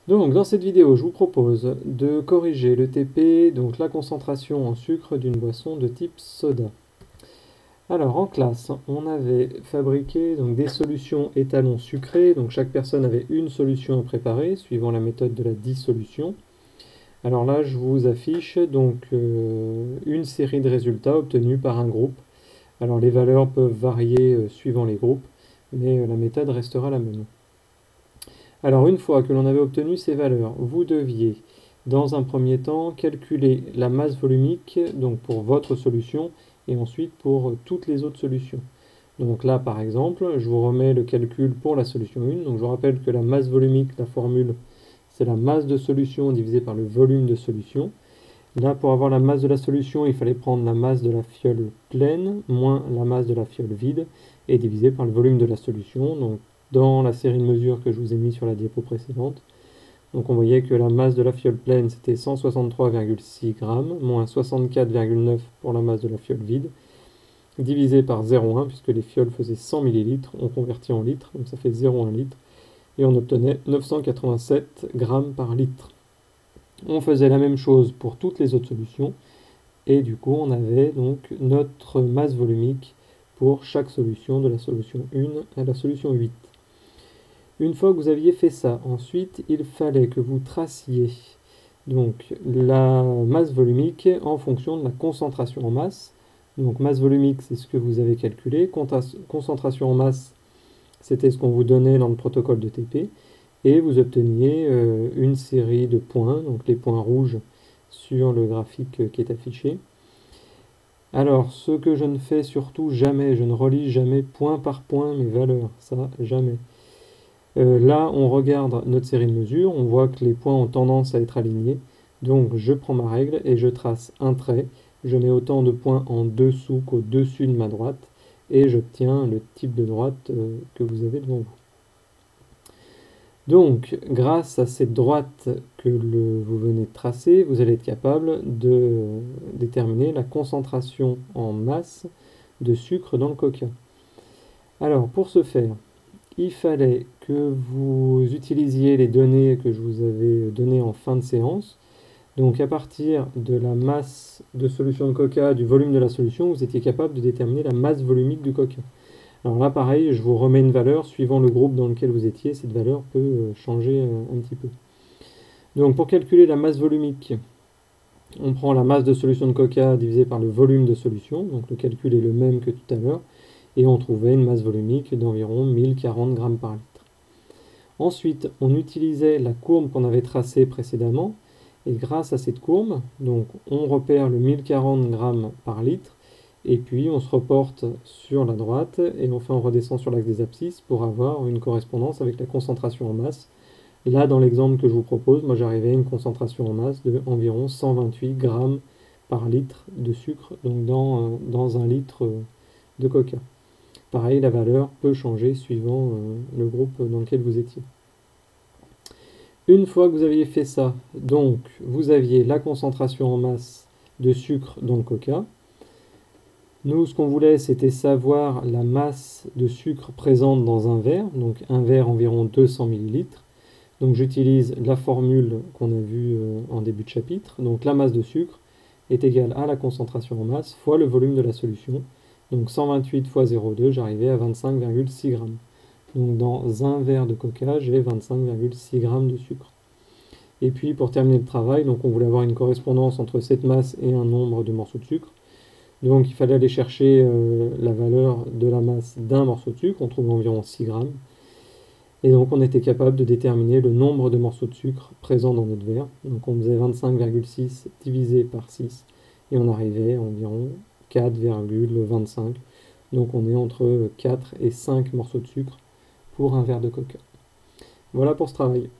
Donc dans cette vidéo, je vous propose de corriger le TP, donc la concentration en sucre d'une boisson de type soda. Alors en classe, on avait fabriqué donc, des solutions étalons sucrées, donc chaque personne avait une solution à préparer suivant la méthode de la dissolution. Alors là, je vous affiche donc une série de résultats obtenus par un groupe. Alors les valeurs peuvent varier suivant les groupes, mais la méthode restera la même. Alors une fois que l'on avait obtenu ces valeurs, vous deviez dans un premier temps calculer la masse volumique donc pour votre solution et ensuite pour toutes les autres solutions. Donc là par exemple, je vous remets le calcul pour la solution 1. Donc je vous rappelle que la masse volumique, la formule, c'est la masse de solution divisée par le volume de solution. Là pour avoir la masse de la solution, il fallait prendre la masse de la fiole pleine moins la masse de la fiole vide et diviser par le volume de la solution. Donc dans la série de mesures que je vous ai mis sur la diapo précédente. Donc on voyait que la masse de la fiole pleine c'était 163,6 grammes, moins 64,9 pour la masse de la fiole vide, divisé par 0,1 puisque les fioles faisaient 100 millilitres, on convertit en litres, donc ça fait 0,1 litre, et on obtenait 987 grammes par litre. On faisait la même chose pour toutes les autres solutions, et du coup on avait donc notre masse volumique pour chaque solution de la solution 1 à la solution 8. Une fois que vous aviez fait ça, ensuite, il fallait que vous traciez donc la masse volumique en fonction de la concentration en masse. Donc masse volumique, c'est ce que vous avez calculé. Concentration en masse, c'était ce qu'on vous donnait dans le protocole de TP. Et vous obteniez une série de points, donc les points rouges sur le graphique qui est affiché. Alors, ce que je ne fais surtout jamais, je ne relis jamais point par point mes valeurs, ça jamais. Là, on regarde notre série de mesures, on voit que les points ont tendance à être alignés. Donc, je prends ma règle et je trace un trait. Je mets autant de points en dessous qu'au-dessus de ma droite et j'obtiens le type de droite que vous avez devant vous. Donc, grâce à cette droite que vous venez de tracer, vous allez être capable de déterminer la concentration en masse de sucre dans le coca. Alors, pour ce faire, il fallait que vous utilisiez les données que je vous avais données en fin de séance. Donc à partir de la masse de solution de coca, du volume de la solution, vous étiez capable de déterminer la masse volumique du coca. Alors là pareil, je vous remets une valeur suivant le groupe dans lequel vous étiez, cette valeur peut changer un petit peu. Donc pour calculer la masse volumique, on prend la masse de solution de coca divisée par le volume de solution, donc le calcul est le même que tout à l'heure, et on trouvait une masse volumique d'environ 1040 grammes par litre. Ensuite, on utilisait la courbe qu'on avait tracée précédemment, et grâce à cette courbe, donc on repère le 1040 grammes par litre, et puis on se reporte sur la droite, et enfin on redescend sur l'axe des abscisses pour avoir une correspondance avec la concentration en masse. Là, dans l'exemple que je vous propose, moi j'arrivais à une concentration en masse de environ 128 grammes par litre de sucre, donc dans un litre de coca. Pareil, la valeur peut changer suivant le groupe dans lequel vous étiez. Une fois que vous aviez fait ça, donc vous aviez la concentration en masse de sucre dans le coca. Nous, ce qu'on voulait, c'était savoir la masse de sucre présente dans un verre, donc un verre environ 200 ml. Donc j'utilise la formule qu'on a vue en début de chapitre. Donc la masse de sucre est égale à la concentration en masse fois le volume de la solution. Donc 128 fois 0,2, j'arrivais à 25,6 grammes. Donc dans un verre de coca, j'ai 25,6 grammes de sucre. Et puis pour terminer le travail, donc on voulait avoir une correspondance entre cette masse et un nombre de morceaux de sucre. Donc il fallait aller chercher la valeur de la masse d'un morceau de sucre, on trouve environ 6 grammes. Et donc on était capable de déterminer le nombre de morceaux de sucre présents dans notre verre. Donc on faisait 25,6 divisé par 6 et on arrivait à environ 4,25. Donc on est entre 4 et 5 morceaux de sucre pour un verre de coca. Voilà pour ce travail.